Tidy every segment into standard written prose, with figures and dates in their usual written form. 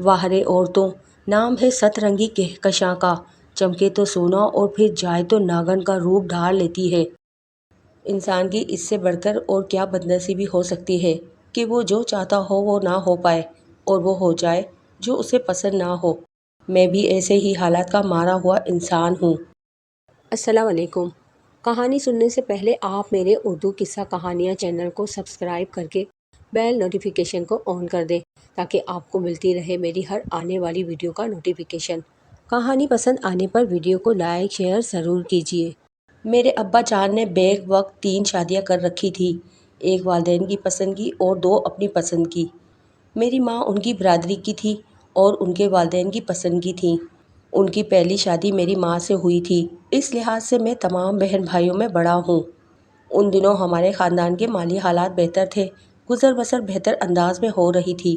واہرے عورتوں نام ہے سترنگی کہکشاں کا، چمکے تو سونا اور پھر جائے تو ناگن کا روپ ڈھال لیتی ہے۔ انسان کی اس سے بڑھ کر اور کیا بدنصیبی ہو سکتی ہے کہ وہ جو چاہتا ہو وہ نہ ہو پائے، اور وہ ہو جائے جو اسے پسند نہ ہو۔ میں بھی ایسے ہی حالات کا مارا ہوا انسان ہوں۔ السلام علیکم۔ کہانی سننے سے پہلے آپ میرے اردو قصہ کہانیاں چینل کو سبسکرائب کر کے بیل نوٹیفیکیشن کو آن کر دیں تاکہ آپ کو ملتی رہے میری ہر آنے والی ویڈیو کا نوٹیفیکیشن۔ کہانی پسند آنے پر ویڈیو کو لائک شیئر ضرور کیجیے۔ میرے ابا جان نے بیک وقت 3 شادیاں کر رکھی تھی، ایک والدین کی پسند کی اور 2 اپنی پسند کی۔ میری ماں ان کی برادری کی تھی اور ان کے والدین کی پسند کی تھیں۔ ان کی پہلی شادی میری ماں سے ہوئی تھی، اس لحاظ سے میں تمام بہن بھائیوں میں بڑا ہوں۔ ان دنوں ہمارے خاندان کے مالی حالات بہتر تھے، گزر بسر بہتر انداز میں ہو رہی تھی۔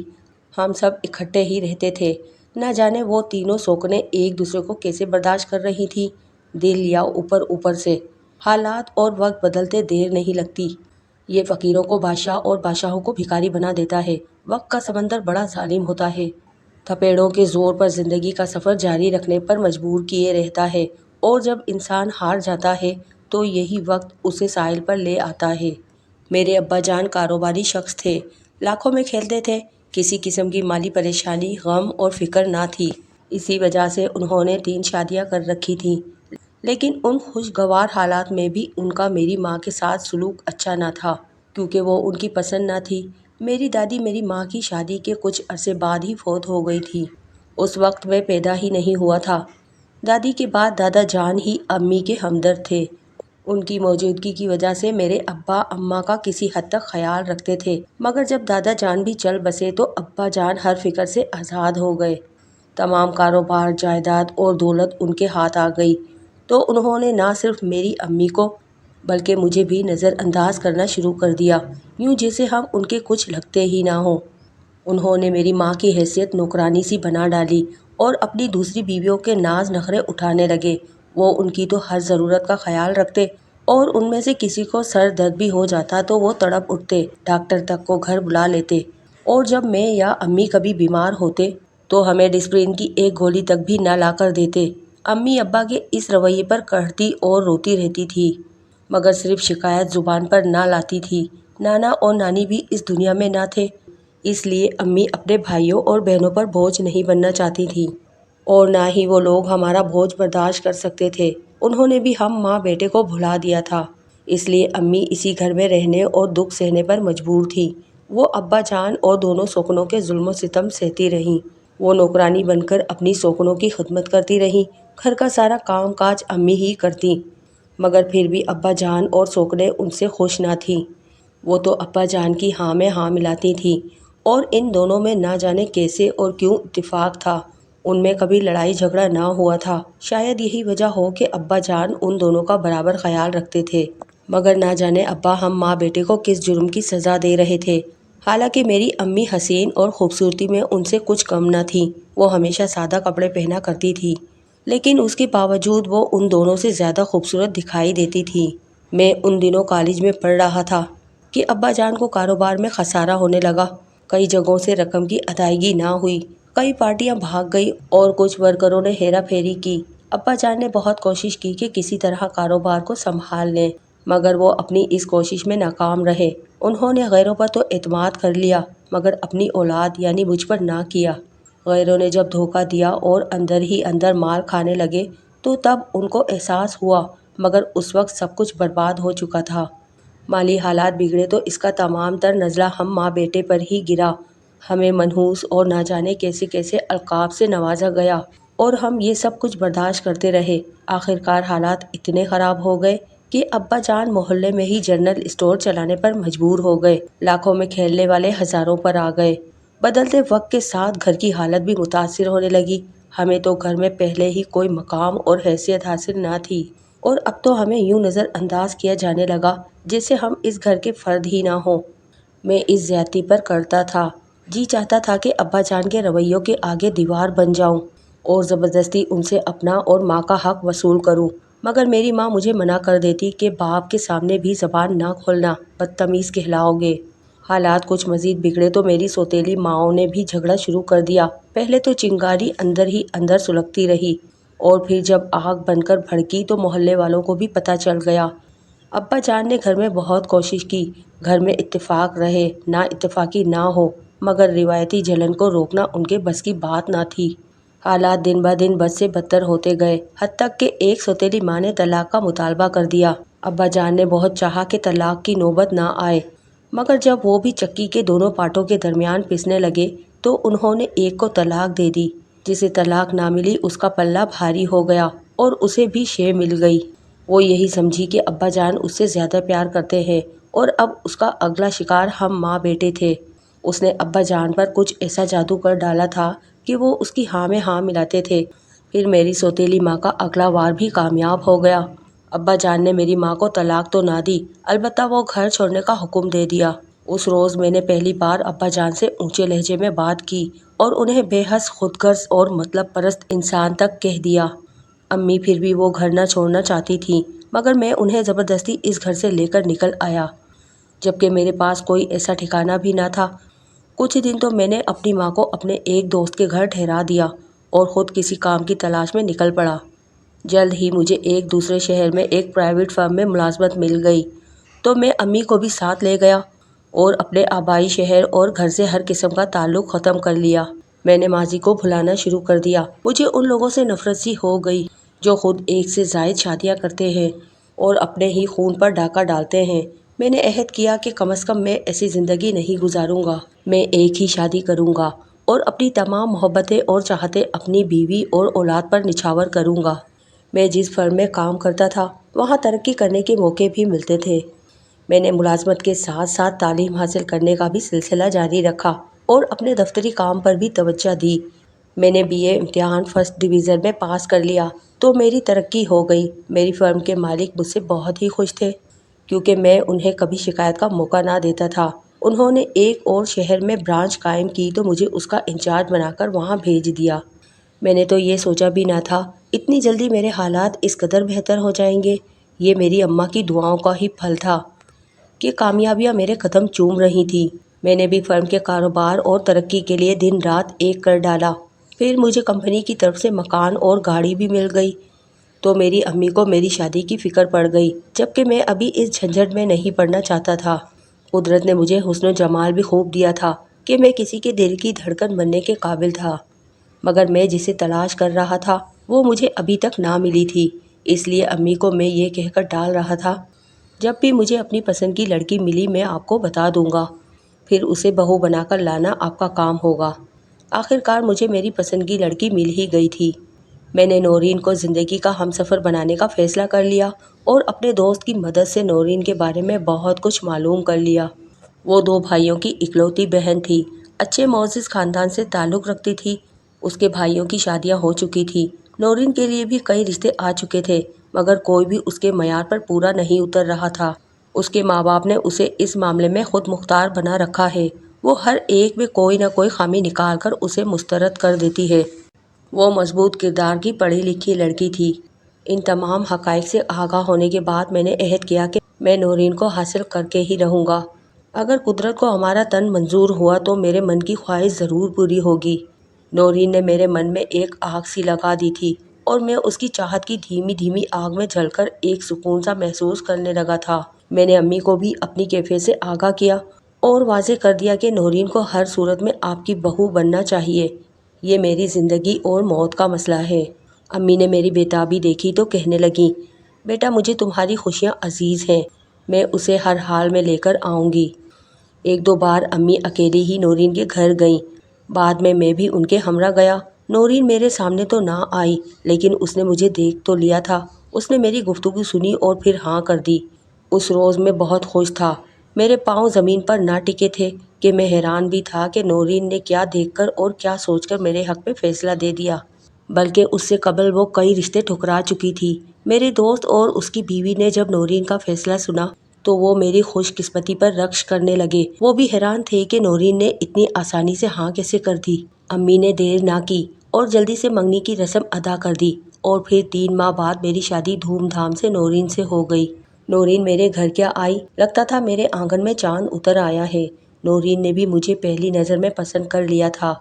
ہم سب اکٹھے ہی رہتے تھے۔ نہ جانے وہ تینوں سوکنیں ایک دوسرے کو کیسے برداشت کر رہی تھیں، دل یا اوپر سے۔ حالات اور وقت بدلتے دیر نہیں لگتی۔ یہ فقیروں کو بادشاہ اور بادشاہوں کو بھکاری بنا دیتا ہے۔ وقت کا سمندر بڑا ظالم ہوتا ہے، تھپیڑوں کے زور پر زندگی کا سفر جاری رکھنے پر مجبور کیے رہتا ہے، اور جب انسان ہار جاتا ہے تو یہی وقت اسے ساحل پر لے آتا ہے۔ میرے ابا جان کاروباری شخص تھے، لاکھوں میں کھیلتے تھے، کسی قسم کی مالی پریشانی، غم اور فکر نہ تھی۔ اسی وجہ سے انہوں نے 3 شادیاں کر رکھی تھیں، لیکن ان خوشگوار حالات میں بھی ان کا میری ماں کے ساتھ سلوک اچھا نہ تھا، کیونکہ وہ ان کی پسند نہ تھی۔ میری دادی میری ماں کی شادی کے کچھ عرصے بعد ہی فوت ہو گئی تھی۔ اس وقت میں پیدا ہی نہیں ہوا تھا۔ دادی کے بعد دادا جان ہی امی کے ہمدرد تھے۔ ان کی موجودگی کی وجہ سے میرے ابا اماں کا کسی حد تک خیال رکھتے تھے، مگر جب دادا جان بھی چل بسے تو ابا جان ہر فکر سے آزاد ہو گئے۔ تمام کاروبار، جائیداد اور دولت ان کے ہاتھ آ گئی تو انہوں نے نہ صرف میری امی کو بلکہ مجھے بھی نظر انداز کرنا شروع کر دیا، یوں جیسے ہم ان کے کچھ لگتے ہی نہ ہوں۔ انہوں نے میری ماں کی حیثیت نوکرانی سی بنا ڈالی اور اپنی دوسری بیویوں کے ناز نخرے اٹھانے لگے۔ وہ ان کی تو ہر ضرورت کا خیال رکھتے، اور ان میں سے کسی کو سر درد بھی ہو جاتا تو وہ تڑپ اٹھتے، ڈاکٹر تک کو گھر بلا لیتے، اور جب میں یا امی کبھی بیمار ہوتے تو ہمیں ڈسپرین کی ایک گولی تک بھی نہ لا کر دیتے۔ امی ابا کے اس رویے پر قہرتی اور روتی رہتی تھی، مگر صرف شکایت زبان پر نہ لاتی تھی۔ نانا اور نانی بھی اس دنیا میں نہ تھے، اس لیے امی اپنے بھائیوں اور بہنوں پر بوجھ نہیں بننا چاہتی تھیں، اور نہ ہی وہ لوگ ہمارا بوجھ برداشت کر سکتے تھے۔ انہوں نے بھی ہم ماں بیٹے کو بھلا دیا تھا، اس لیے امی اسی گھر میں رہنے اور دکھ سہنے پر مجبور تھی۔ وہ ابا جان اور دونوں سوکنوں کے ظلم و ستم سہتی رہیں۔ وہ نوکرانی بن کر اپنی سوکنوں کی خدمت کرتی رہیں، گھر کا سارا کام کاج امی ہی کرتیں، مگر پھر بھی ابا جان اور سوکنیں ان سے خوش نہ تھیں۔ وہ تو ابا جان کی ہاں میں ہاں ملاتی تھیں، اور ان دونوں میں نہ جانے کیسے اور کیوں اتفاق تھا، ان میں کبھی لڑائی جھگڑا نہ ہوا تھا۔ شاید یہی وجہ ہو کہ ابا جان ان دونوں کا برابر خیال رکھتے تھے، مگر نہ جانے ابا ہم ماں بیٹے کو کس جرم کی سزا دے رہے تھے۔ حالانکہ میری امی حسین اور خوبصورتی میں ان سے کچھ کم نہ تھی، وہ ہمیشہ سادہ کپڑے پہنا کرتی تھی، لیکن اس کے باوجود وہ ان دونوں سے زیادہ خوبصورت دکھائی دیتی تھی۔ میں ان دنوں کالج میں پڑھ رہا تھا کہ ابا جان کو کاروبار میں خسارہ ہونے لگا، کئی جگہوں سے رقم کی ادائیگی نہ ہوئی، کئی پارٹیاں بھاگ گئی اور کچھ ورکروں نے ہیرا پھیری کی۔ ابا جان نے بہت کوشش کی کہ کسی طرح کاروبار کو سنبھال لیں، مگر وہ اپنی اس کوشش میں ناکام رہے۔ انہوں نے غیروں پر تو اعتماد کر لیا، مگر اپنی اولاد یعنی مجھ پر نہ کیا۔ غیروں نے جب دھوکہ دیا اور اندر ہی اندر مار کھانے لگے تو تب ان کو احساس ہوا، مگر اس وقت سب کچھ برباد ہو چکا تھا۔ مالی حالات بگڑے تو اس کا تمام تر نزلہ ہم ماں بیٹے پر ہی گرا۔ ہمیں منحوس اور نہ جانے کیسے کیسے القاب سے نوازا گیا، اور ہم یہ سب کچھ برداشت کرتے رہے۔ آخرکار حالات اتنے خراب ہو گئے کہ ابا جان محلے میں ہی جنرل اسٹور چلانے پر مجبور ہو گئے، لاکھوں میں کھیلنے والے ہزاروں پر آ گئے۔ بدلتے وقت کے ساتھ گھر کی حالت بھی متاثر ہونے لگی۔ ہمیں تو گھر میں پہلے ہی کوئی مقام اور حیثیت حاصل نہ تھی، اور اب تو ہمیں یوں نظر انداز کیا جانے لگا جیسے ہم اس گھر کے فرد ہی نہ ہوں۔ میں اس زیادتی پر کرتا تھا، جی چاہتا تھا کہ ابا جان کے رویوں کے آگے دیوار بن جاؤں اور زبردستی ان سے اپنا اور ماں کا حق وصول کروں، مگر میری ماں مجھے منع کر دیتی کہ باپ کے سامنے بھی زبان نہ کھولنا، بدتمیز کہلاؤ گے۔ حالات کچھ مزید بگڑے تو میری سوتیلی ماؤں نے بھی جھگڑا شروع کر دیا۔ پہلے تو چنگاری اندر ہی اندر سلگتی رہی اور پھر جب آگ بن کر بھڑکی تو محلے والوں کو بھی پتہ چل گیا۔ ابا جان نے گھر میں بہت کوشش کی، گھر میں اتفاق رہے، نا اتفاقی نہ ہو، مگر روایتی جلن کو روکنا ان کے بس کی بات نہ تھی۔ حالات دن بہ دن بد سے بدتر ہوتے گئے، حتیٰ کہ ایک سوتیلی ماں نے طلاق کا مطالبہ کر دیا۔ ابا جان نے بہت چاہا کہ طلاق کی نوبت نہ آئے، مگر جب وہ بھی چکی کے دونوں پارٹوں کے درمیان پسنے لگے تو انہوں نے ایک کو طلاق دے دی۔ جسے طلاق نہ ملی اس کا پلہ بھاری ہو گیا اور اسے بھی شے مل گئی۔ وہ یہی سمجھی کہ ابا جان اس سے زیادہ پیار کرتے ہیں اور اب اس کا اگلا شکار ہم ماں بیٹے تھے۔ اس نے ابا جان پر کچھ ایسا جادو کر ڈالا تھا کہ وہ اس کی ہاں میں ہاں ملاتے تھے۔ پھر میری سوتیلی ماں کا اگلا وار بھی کامیاب ہو گیا۔ ابا جان نے میری ماں کو طلاق تو نہ دی، البتہ وہ گھر چھوڑنے کا حکم دے دیا۔ اس روز میں نے پہلی بار ابا جان سے اونچے لہجے میں بات کی اور انہیں بے حس خود غرض اور مطلب پرست انسان تک کہہ دیا۔ امی پھر بھی وہ گھر نہ چھوڑنا چاہتی تھیں، مگر میں انہیں زبردستی اس گھر سے لے کر نکل آیا، جبکہ میرے پاس کوئی ایسا ٹھکانہ بھی نہ تھا۔ کچھ دن تو میں نے اپنی ماں کو اپنے ایک دوست کے گھر ٹھہرا دیا اور خود کسی کام کی تلاش میں نکل پڑا۔ جلد ہی مجھے ایک دوسرے شہر میں ایک پرائیویٹ فرم میں ملازمت مل گئی، تو میں امی کو بھی ساتھ لے گیا اور اپنے آبائی شہر اور گھر سے ہر قسم کا تعلق ختم کر لیا۔ میں نے ماضی کو بھلانا شروع کر دیا۔ مجھے ان لوگوں سے نفرت سی ہو گئی جو خود ایک سے زائد شادیاں کرتے ہیں اور اپنے ہی خون پر ڈاکہ ڈالتے ہیں۔ میں نے عہد کیا کہ کم از کم میں ایسی زندگی نہیں گزاروں گا۔ میں ایک ہی شادی کروں گا اور اپنی تمام محبتیں اور چاہتیں اپنی بیوی اور اولاد پر نچھاور کروں گا۔ میں جس فرم میں کام کرتا تھا وہاں ترقی کرنے کے موقع بھی ملتے تھے۔ میں نے ملازمت کے ساتھ ساتھ تعلیم حاصل کرنے کا بھی سلسلہ جاری رکھا اور اپنے دفتری کام پر بھی توجہ دی۔ میں نے بی اے امتحان فرسٹ ڈویژن میں پاس کر لیا تو میری ترقی ہو گئی۔ میری فرم کے مالک مجھ سے بہت ہی خوش تھے، کیونکہ میں انہیں کبھی شکایت کا موقع نہ دیتا تھا۔ انہوں نے ایک اور شہر میں برانچ قائم کی تو مجھے اس کا انچارج بنا کر وہاں بھیج دیا۔ میں نے تو یہ سوچا بھی نہ تھا اتنی جلدی میرے حالات اس قدر بہتر ہو جائیں گے۔ یہ میری اماں کی دعاؤں کا ہی پھل تھا کہ کامیابیاں میرے قدم چوم رہی تھیں۔ میں نے بھی فرم کے کاروبار اور ترقی کے لیے دن رات ایک کر ڈالا۔ پھر مجھے کمپنی کی طرف سے مکان اور گاڑی بھی مل گئی تو میری امی کو میری شادی کی فکر پڑ گئی، جبکہ میں ابھی اس جھنجھٹ میں نہیں پڑنا چاہتا تھا۔ قدرت نے مجھے حسن و جمال بھی خوب دیا تھا کہ میں کسی کے دل کی دھڑکن بننے کے قابل تھا، مگر میں جسے تلاش کر رہا تھا وہ مجھے ابھی تک نہ ملی تھی۔ اس لیے امی کو میں یہ کہہ کر ڈال رہا تھا، جب بھی مجھے اپنی پسند کی لڑکی ملی میں آپ کو بتا دوں گا، پھر اسے بہو بنا کر لانا آپ کا کام ہوگا۔ آخر کار مجھے میری پسند کی لڑکی مل ہی گئی تھی۔ میں نے نورین کو زندگی کا ہمسفر بنانے کا فیصلہ کر لیا اور اپنے دوست کی مدد سے نورین کے بارے میں بہت کچھ معلوم کر لیا۔ وہ 2 بھائیوں کی اکلوتی بہن تھی، اچھے معزز خاندان سے تعلق رکھتی تھی۔ اس کے بھائیوں کی شادیاں ہو چکی تھی، نورین کے لیے بھی کئی رشتے آ چکے تھے، مگر کوئی بھی اس کے معیار پر پورا نہیں اتر رہا تھا۔ اس کے ماں باپ نے اسے اس معاملے میں خود مختار بنا رکھا ہے، وہ ہر ایک میں کوئی نہ کوئی خامی نکال کر اسے مسترد کر دیتی ہے۔ وہ مضبوط کردار کی پڑھی لکھی لڑکی تھی۔ ان تمام حقائق سے آگاہ ہونے کے بعد میں نے عہد کیا کہ میں نورین کو حاصل کر کے ہی رہوں گا۔ اگر قدرت کو ہمارا تن منظور ہوا تو میرے من کی خواہش ضرور پوری ہوگی۔ نورین نے میرے من میں ایک آگ سی لگا دی تھی اور میں اس کی چاہت کی دھیمی دھیمی آگ میں جل کر ایک سکون سا محسوس کرنے لگا تھا۔ میں نے امی کو بھی اپنی کیفیت سے آگاہ کیا اور واضح کر دیا کہ نورین کو ہر صورت میں آپ کی بہو بننا چاہیے، یہ میری زندگی اور موت کا مسئلہ ہے۔ امی نے میری بےتابی دیکھی تو کہنے لگیں، بیٹا مجھے تمہاری خوشیاں عزیز ہیں، میں اسے ہر حال میں لے کر آؤں گی۔ 1-2 بار امی اکیلی ہی نورین کے گھر گئیں، بعد میں بھی ان کے ہمراہ گیا۔ نورین میرے سامنے تو نہ آئی، لیکن اس نے مجھے دیکھ تو لیا تھا۔ اس نے میری گفتگو سنی اور پھر ہاں کر دی۔ اس روز میں بہت خوش تھا، میرے پاؤں زمین پر نہ ٹکے تھے کہ میں حیران بھی تھا کہ نورین نے کیا دیکھ کر اور کیا سوچ کر میرے حق میں فیصلہ دے دیا، بلکہ اس سے قبل وہ کئی رشتے ٹھکرا چکی تھی۔ میرے دوست اور اس کی بیوی نے جب نورین کا فیصلہ سنا تو وہ میری خوش قسمتی پر رقص کرنے لگے۔ وہ بھی حیران تھے کہ نورین نے اتنی آسانی سے ہاں کیسے کر دی۔ امی نے دیر نہ کی اور جلدی سے منگنی کی رسم ادا کر دی اور پھر 3 ماہ بعد میری شادی دھوم دھام سے نورین سے ہو گئی۔ نورین میرے گھر کیا آئی، لگتا تھا میرے آنگن میں چاند اتر آیا ہے۔ نورین نے بھی مجھے پہلی نظر میں پسند کر لیا تھا۔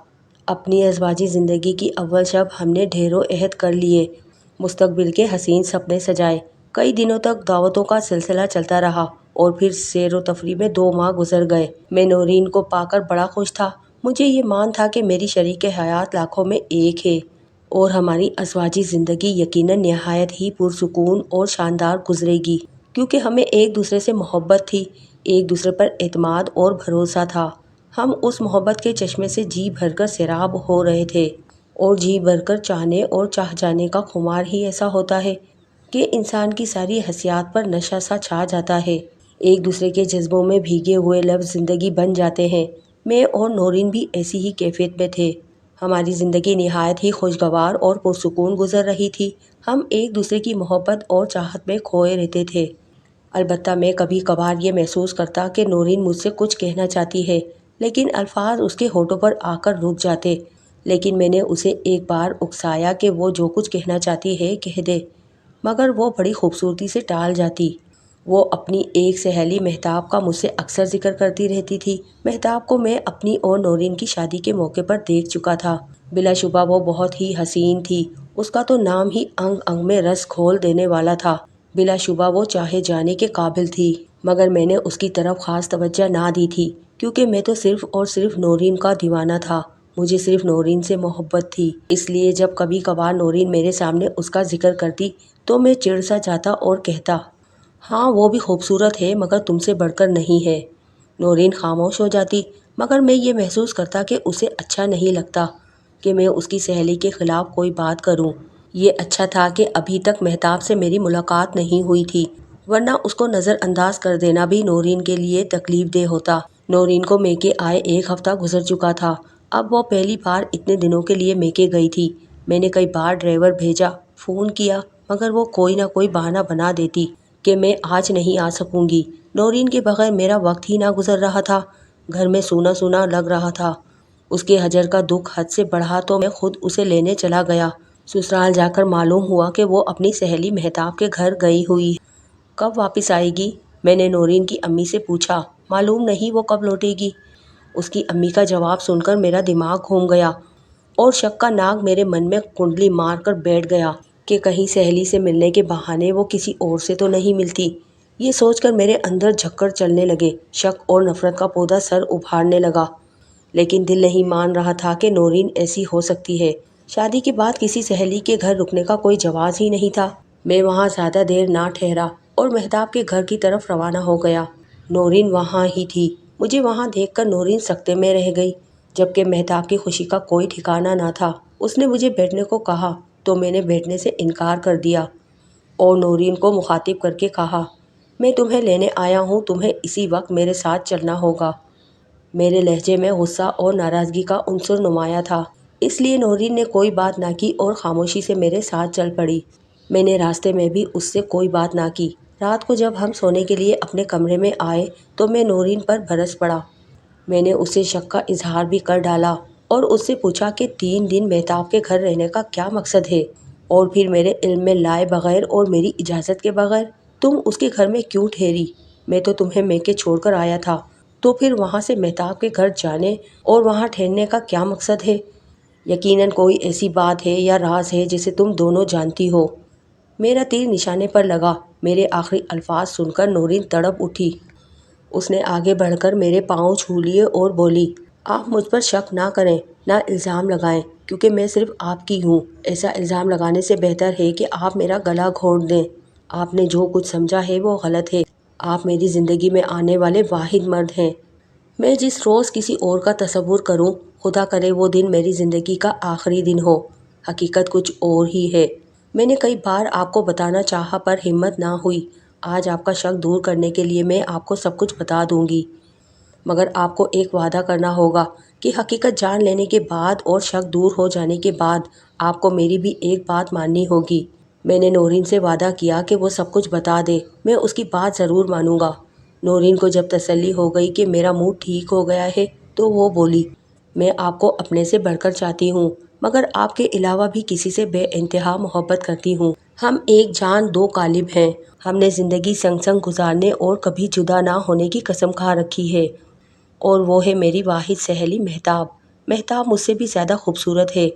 اپنی ازواجی زندگی کی اول شب ہم نے ڈھیروں عہد کر لیے، مستقبل کے حسین سپنے سجائے۔ کئی دنوں تک دعوتوں کا سلسلہ چلتا رہا اور پھر سیر و تفریح میں 2 ماہ گزر گئے۔ میں نورین کو پا کر بڑا خوش تھا۔ مجھے یہ مان تھا کہ میری شریک حیات لاکھوں میں ایک ہے اور ہماری ازواجی زندگی یقیناً نہایت ہی پرسکون اور شاندار گزرے گی، کیونکہ ہمیں ایک دوسرے سے محبت تھی، ایک دوسرے پر اعتماد اور بھروسہ تھا۔ ہم اس محبت کے چشمے سے جی بھر کر سیراب ہو رہے تھے، اور جی بھر کر چاہنے اور چاہ جانے کا خمار ہی ایسا ہوتا ہے کہ انسان کی ساری حسیات پر نشہ سا چھا جاتا ہے۔ ایک دوسرے کے جذبوں میں بھیگے ہوئے لفظ زندگی بن جاتے ہیں۔ میں اور نورین بھی ایسی ہی کیفیت میں تھے۔ ہماری زندگی نہایت ہی خوشگوار اور پرسکون گزر رہی تھی۔ ہم ایک دوسرے کی محبت اور چاہت میں کھوئے رہتے تھے۔ البتہ میں کبھی کبھار یہ محسوس کرتا کہ نورین مجھ سے کچھ کہنا چاہتی ہے، لیکن الفاظ اس کے ہونٹوں پر آ کر رک جاتے۔ لیکن میں نے اسے ایک بار اکسایا کہ وہ جو کچھ کہنا چاہتی ہے کہہ دے، مگر وہ بڑی خوبصورتی سے ٹال جاتی۔ وہ اپنی ایک سہیلی مہتاب کا مجھ سے اکثر ذکر کرتی رہتی تھی۔ مہتاب کو میں اپنی اور نورین کی شادی کے موقع پر دیکھ چکا تھا۔ بلا شبہ وہ بہت ہی حسین تھی۔ اس کا تو نام ہی انگ انگ میں رس گھول دینے والا تھا۔ بلا شبہ وہ چاہے جانے کے قابل تھی، مگر میں نے اس کی طرف خاص توجہ نہ دی تھی، کیونکہ میں تو صرف اور صرف نورین کا دیوانہ تھا۔ مجھے صرف نورین سے محبت تھی۔ اس لیے جب کبھی کبھار نورین میرے سامنے اس کا ذکر کرتی تو میں چڑ سا جاتا اور کہتا، ہاں وہ بھی خوبصورت ہے مگر تم سے بڑھ کر نہیں ہے۔ نورین خاموش ہو جاتی، مگر میں یہ محسوس کرتا کہ اسے اچھا نہیں لگتا کہ میں اس کی سہیلی کے خلاف کوئی بات کروں۔ یہ اچھا تھا کہ ابھی تک مہتاب سے میری ملاقات نہیں ہوئی تھی، ورنہ اس کو نظر انداز کر دینا بھی نورین کے لیے تکلیف دہ ہوتا۔ نورین کو میکے آئے 1 ہفتہ گزر چکا تھا۔ اب وہ پہلی بار اتنے دنوں کے لیے میکے گئی تھی۔ میں نے کئی بار ڈرائیور بھیجا، فون کیا، مگر وہ کوئی نہ کوئی بہانہ بنا دیتی کہ میں آج نہیں آ سکوں گی۔ نورین کے بغیر میرا وقت ہی نہ گزر رہا تھا۔ گھر میں سونا سونا لگ رہا تھا۔ اس کے ہجر کا دکھ حد سے بڑھا تو میں خود اسے لینے چلا گیا۔ سسرال جا کر معلوم ہوا کہ وہ اپنی سہیلی مہتاب کے گھر گئی ہوئی ہے۔ کب واپس آئے گی؟ میں نے نورین کی امی سے پوچھا۔ معلوم نہیں وہ کب لوٹے گی۔ اس کی امی کا جواب سن کر میرا دماغ گھوم گیا اور شک کا ناگ میرے من میں کنڈلی مار کر بیٹھ گیا کہ کہیں سہیلی سے ملنے کے بہانے وہ کسی اور سے تو نہیں ملتی۔ یہ سوچ کر میرے اندر جھکڑ چلنے لگے، شک اور نفرت کا پودا سر ابھارنے لگا۔ لیکن دل نہیں مان رہا تھا کہ نورین ایسی ہو سکتی ہے۔ شادی کے بعد کسی سہیلی کے گھر رکنے کا کوئی جواز ہی نہیں تھا۔ میں وہاں زیادہ دیر نہ ٹھہرا اور مہتاب کے گھر کی طرف روانہ ہو گیا۔ نورین وہاں ہی تھی۔ مجھے وہاں دیکھ کر نورین سکتے میں رہ گئی، جبکہ مہتاب کی خوشی کا کوئی ٹھکانہ نہ تھا۔ اس نے مجھے بیٹھنے کو کہا تو میں نے بیٹھنے سے انکار کر دیا اور نورین کو مخاطب کر کے کہا، میں تمہیں لینے آیا ہوں، تمہیں اسی وقت میرے ساتھ چلنا ہوگا۔ میرے لہجے میں غصہ اور ناراضگی کا عنصر نمایاں تھا، اس لیے نورین نے کوئی بات نہ کی اور خاموشی سے میرے ساتھ چل پڑی۔ میں نے راستے میں بھی اس سے کوئی بات نہ کی۔ رات کو جب ہم سونے کے لیے اپنے کمرے میں آئے تو میں نورین پر برس پڑا۔ میں نے اسے شک کا اظہار بھی کر ڈالا اور اس سے پوچھا کہ 3 دن مہتاب کے گھر رہنے کا کیا مقصد ہے، اور پھر میرے علم میں لائے بغیر اور میری اجازت کے بغیر تم اس کے گھر میں کیوں ٹھہری؟ میں تو تمہیں میکے چھوڑ کر آیا تھا، تو پھر وہاں سے مہتاب کے گھر جانے اور وہاں ٹھہرنے کا کیا مقصد ہے؟ یقیناً کوئی ایسی بات ہے یا راز ہے جسے تم دونوں جانتی ہو۔ میرا تیر نشانے پر لگا۔ میرے آخری الفاظ سن کر نورین تڑپ اٹھی۔ اس نے آگے بڑھ کر میرے پاؤں چھو لیے اور بولی، آپ مجھ پر شک نہ کریں، نہ الزام لگائیں، کیونکہ میں صرف آپ کی ہوں۔ ایسا الزام لگانے سے بہتر ہے کہ آپ میرا گلا گھونٹ دیں۔ آپ نے جو کچھ سمجھا ہے وہ غلط ہے۔ آپ میری زندگی میں آنے والے واحد مرد ہیں۔ میں جس روز کسی اور کا تصور کروں، خدا کرے وہ دن میری زندگی کا آخری دن ہو۔ حقیقت کچھ اور ہی ہے۔ میں نے کئی بار آپ کو بتانا چاہا پر ہمت نہ ہوئی۔ آج آپ کا شک دور کرنے کے لیے میں آپ کو سب کچھ بتا دوں گی، مگر آپ کو ایک وعدہ کرنا ہوگا کہ حقیقت جان لینے کے بعد اور شک دور ہو جانے کے بعد آپ کو میری بھی ایک بات ماننی ہوگی۔ میں نے نورین سے وعدہ کیا کہ وہ سب کچھ بتا دے، میں اس کی بات ضرور مانوں گا۔ نورین کو جب تسلی ہو گئی کہ میرا موڈ ٹھیک ہو گیا ہے تو وہ بولی، میں آپ کو اپنے سے بڑھ کر چاہتی ہوں، مگر آپ کے علاوہ بھی کسی سے بے انتہا محبت کرتی ہوں۔ ہم ایک جان 2 قالب ہیں۔ ہم نے زندگی سنگ سنگ گزارنے اور کبھی جدا نہ ہونے کی قسم کھا رکھی ہے۔ اور وہ ہے میری واحد سہیلی مہتاب۔ مہتاب مجھ سے بھی زیادہ خوبصورت ہے۔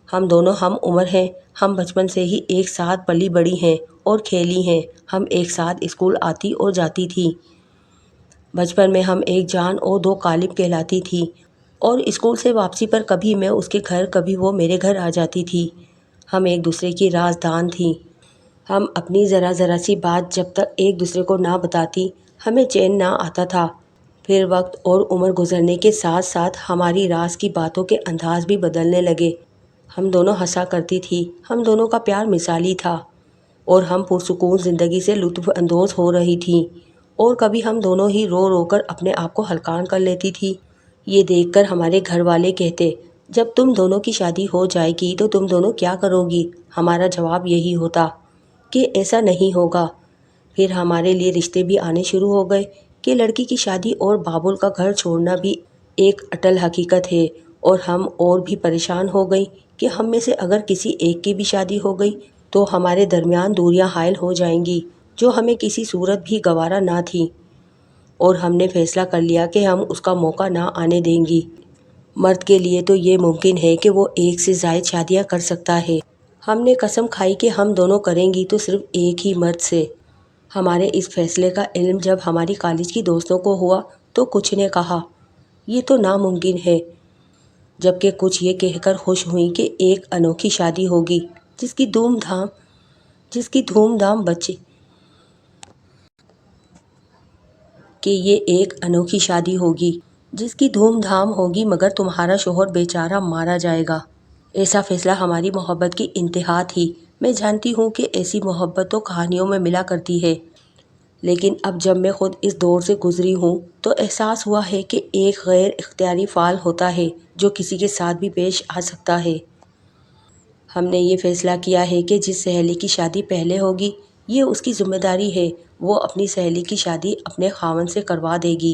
ہم دونوں ہم عمر ہیں، ہم بچپن سے ہی ایک ساتھ پلی بڑی ہیں اور کھیلی ہیں۔ ہم ایک ساتھ اسکول آتی اور جاتی تھی۔ بچپن میں ہم ایک جان اور دو قالب کہلاتی تھی، اور اسکول سے واپسی پر کبھی میں اس کے گھر کبھی وہ میرے گھر آ جاتی تھی۔ ہم ایک دوسرے کی رازدان تھیں۔ ہم اپنی ذرا ذرا سی بات جب تک ایک دوسرے کو نہ بتاتی ہمیں چین نہ آتا تھا۔ پھر وقت اور عمر گزرنے کے ساتھ ساتھ ہماری راز کی باتوں کے انداز بھی بدلنے لگے۔ ہم دونوں ہنسا کرتی تھی، ہم دونوں کا پیار مثالی تھا، اور ہم پرسکون زندگی سے لطف اندوز ہو رہی تھیں۔ اور کبھی ہم دونوں ہی رو رو کر اپنے آپ کو ہلکان کر لیتی تھی۔ یہ دیکھ کر ہمارے گھر والے کہتے، جب تم دونوں کی شادی ہو جائے گی تو تم دونوں کیا کرو گی؟ ہمارا جواب یہی ہوتا کہ ایسا نہیں ہوگا۔ پھر ہمارے لیے رشتے بھی آنے شروع ہو گئے کہ لڑکی کی شادی اور بابل کا گھر چھوڑنا بھی ایک اٹل حقیقت ہے، اور ہم اور بھی پریشان ہو گئیں کہ ہم میں سے اگر کسی ایک کی بھی شادی ہو گئی تو ہمارے درمیان دوریاں حائل ہو جائیں گی، جو ہمیں کسی صورت بھی گوارا نہ تھی، اور ہم نے فیصلہ کر لیا کہ ہم اس کا موقع نہ آنے دیں گی۔ مرد کے لیے تو یہ ممکن ہے کہ وہ ایک سے زائد شادیاں کر سکتا ہے۔ ہم نے قسم کھائی کہ ہم دونوں کریں گی تو صرف ایک ہی مرد سے۔ ہمارے اس فیصلے کا علم جب ہماری کالج کی دوستوں کو ہوا تو کچھ نے کہا یہ تو ناممکن ہے، جبکہ کچھ یہ کہہ کر خوش ہوئیں کہ ایک انوکھی شادی ہوگی جس کی دھوم دھام بچے کہ یہ ایک انوکھی شادی ہوگی جس کی دھوم دھام ہوگی، مگر تمہارا شوہر بیچارہ مارا جائے گا۔ ایسا فیصلہ ہماری محبت کی انتہا تھی۔ میں جانتی ہوں کہ ایسی محبت تو کہانیوں میں ملا کرتی ہے، لیکن اب جب میں خود اس دور سے گزری ہوں تو احساس ہوا ہے کہ ایک غیر اختیاری فعل ہوتا ہے جو کسی کے ساتھ بھی پیش آ سکتا ہے۔ ہم نے یہ فیصلہ کیا ہے کہ جس سہیلی کی شادی پہلے ہوگی یہ اس کی ذمہ داری ہے، وہ اپنی سہیلی کی شادی اپنے خاوند سے کروا دے گی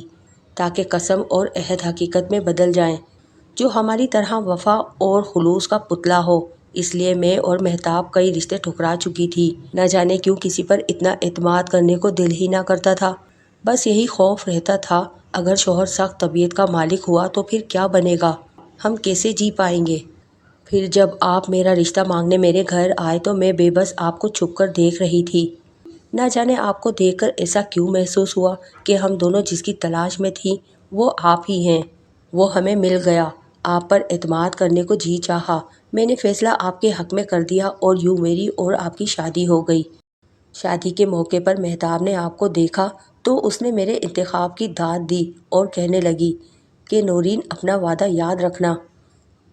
تاکہ قسم اور عہد حقیقت میں بدل جائیں، جو ہماری طرح وفا اور خلوص کا پتلا ہو۔ اس لیے میں اور مہتاب کئی رشتے ٹھکرا چکی تھی، نہ جانے کیوں کسی پر اتنا اعتماد کرنے کو دل ہی نہ کرتا تھا۔ بس یہی خوف رہتا تھا اگر شوہر سخت طبیعت کا مالک ہوا تو پھر کیا بنے گا، ہم کیسے جی پائیں گے؟ پھر جب آپ میرا رشتہ مانگنے میرے گھر آئے تو میں بے بس آپ کو چھپ کر دیکھ رہی تھی۔ نہ جانے آپ کو دیکھ کر ایسا کیوں محسوس ہوا کہ ہم دونوں جس کی تلاش میں تھیں وہ آپ ہی ہیں۔ وہ ہمیں مل گیا۔ آپ پر اعتماد کرنے کو جی چاہا۔ میں نے فیصلہ آپ کے حق میں کر دیا اور یوں میری اور آپ کی شادی ہو گئی۔ شادی کے موقع پر مہتاب نے آپ کو دیکھا تو اس نے میرے انتخاب کی داد دی اور کہنے لگی کہ نورین اپنا وعدہ یاد رکھنا،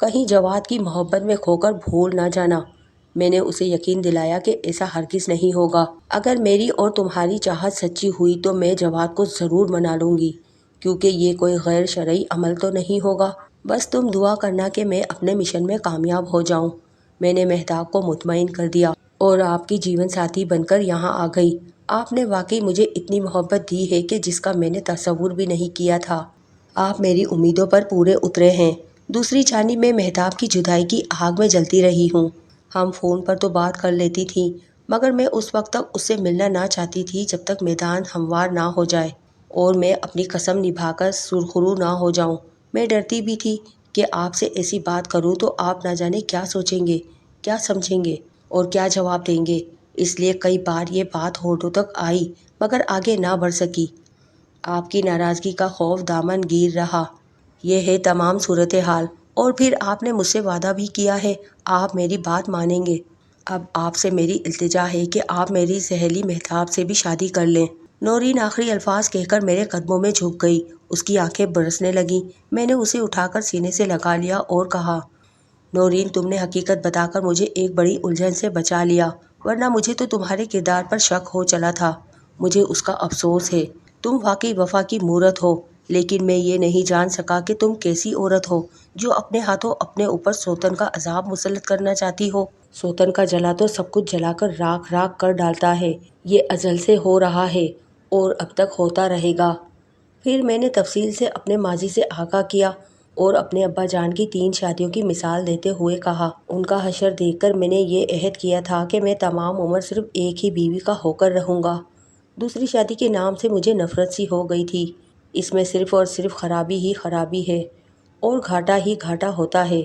کہیں جواد کی محبت میں کھو کر بھول نہ جانا۔ میں نے اسے یقین دلایا کہ ایسا ہرگز نہیں ہوگا۔ اگر میری اور تمہاری چاہت سچی ہوئی تو میں جواد کو ضرور منا لوں گی، کیونکہ یہ کوئی غیر شرعی عمل تو نہیں ہوگا۔ بس تم دعا کرنا کہ میں اپنے مشن میں کامیاب ہو جاؤں۔ میں نے مہتاب کو مطمئن کر دیا اور آپ کی جیون ساتھی بن کر یہاں آ گئی۔ آپ نے واقعی مجھے اتنی محبت دی ہے کہ جس کا میں نے تصور بھی نہیں کیا تھا۔ آپ میری امیدوں پر پورے اترے ہیں۔ دوسری جانب میں مہتاب کی جدائی کی آگ میں جلتی رہی ہوں۔ ہم فون پر تو بات کر لیتی تھیں، مگر میں اس وقت تک اس سے ملنا نہ چاہتی تھی جب تک میدان ہموار نہ ہو جائے اور میں اپنی قسم نبھا کر سرخرو نہ ہو جاؤں۔ میں ڈرتی بھی تھی کہ آپ سے ایسی بات کروں تو آپ نہ جانے کیا سوچیں گے، کیا سمجھیں گے اور کیا جواب دیں گے، اس لیے کئی بار یہ بات ہونٹوں تک آئی مگر آگے نہ بڑھ سکی۔ آپ کی ناراضگی کا خوف دامن گیر رہا۔ یہ ہے تمام صورتحال، اور پھر آپ نے مجھ سے وعدہ بھی کیا ہے آپ میری بات مانیں گے۔ اب آپ سے میری التجا ہے کہ آپ میری سہیلی مہتاب سے بھی شادی کر لیں۔ نورین آخری الفاظ کہہ کر میرے قدموں میں جھک گئی۔ اس کی آنکھیں برسنے لگیں۔ میں نے اسے اٹھا کر سینے سے لگا لیا اور کہا، نورین تم نے حقیقت بتا کر مجھے ایک بڑی الجھن سے بچا لیا، ورنہ مجھے تو تمہارے کردار پر شک ہو چلا تھا۔ مجھے اس کا افسوس ہے۔ تم واقعی وفا کی مورت ہو، لیکن میں یہ نہیں جان سکا کہ تم کیسی عورت ہو جو اپنے ہاتھوں اپنے اوپر سوتن کا عذاب مسلط کرنا چاہتی ہو۔ سوتن کا جلا تو سب کچھ جلا کر راکھ راکھ کر ڈالتا ہے۔ یہ ازل سے ہو رہا ہے اور اب تک ہوتا رہے گا۔ پھر میں نے تفصیل سے اپنے ماضی سے آگاہ کیا اور اپنے ابا جان کی 3 شادیوں کی مثال دیتے ہوئے کہا، ان کا حشر دیکھ کر میں نے یہ عہد کیا تھا کہ میں تمام عمر صرف ایک ہی بیوی کا ہو کر رہوں گا۔ دوسری شادی کے نام سے مجھے نفرت سی ہو گئی تھی۔ اس میں صرف اور صرف خرابی ہی خرابی ہے اور گھاٹا ہی گھاٹا ہوتا ہے۔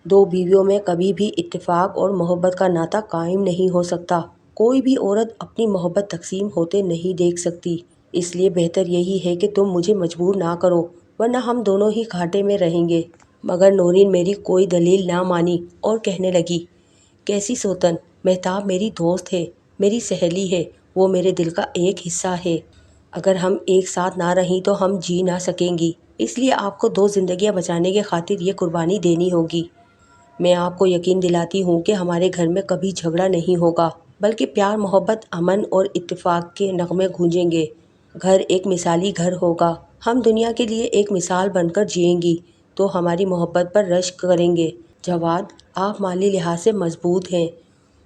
دو بیویوں میں کبھی بھی اتفاق اور محبت کا ناطہ قائم نہیں ہو سکتا۔ کوئی بھی عورت اپنی محبت تقسیم ہوتے نہیں دیکھ سکتی۔ اس لیے بہتر یہی ہے کہ تم مجھے مجبور نہ کرو، ورنہ ہم دونوں ہی گھاٹے میں رہیں گے۔ مگر نورین میری کوئی دلیل نہ مانی اور کہنے لگی، کیسی سوتن، مہتاب میری دوست ہے، میری سہیلی ہے، وہ میرے دل کا ایک حصہ ہے۔ اگر ہم ایک ساتھ نہ رہیں تو ہم جی نہ سکیں گی، اس لیے آپ کو دو زندگیاں بچانے کی خاطر یہ قربانی دینی ہوگی۔ میں آپ کو یقین دلاتی ہوں کہ ہمارے گھر میں کبھی جھگڑا نہیں ہوگا، بلکہ پیار، محبت، امن اور اتفاق کے نغمے گونجیں گے۔ گھر ایک مثالی گھر ہوگا، ہم دنیا کے لیے ایک مثال بن کر جئیں گی تو ہماری محبت پر رشک کریں گے۔ جواد، آپ مالی لحاظ سے مضبوط ہیں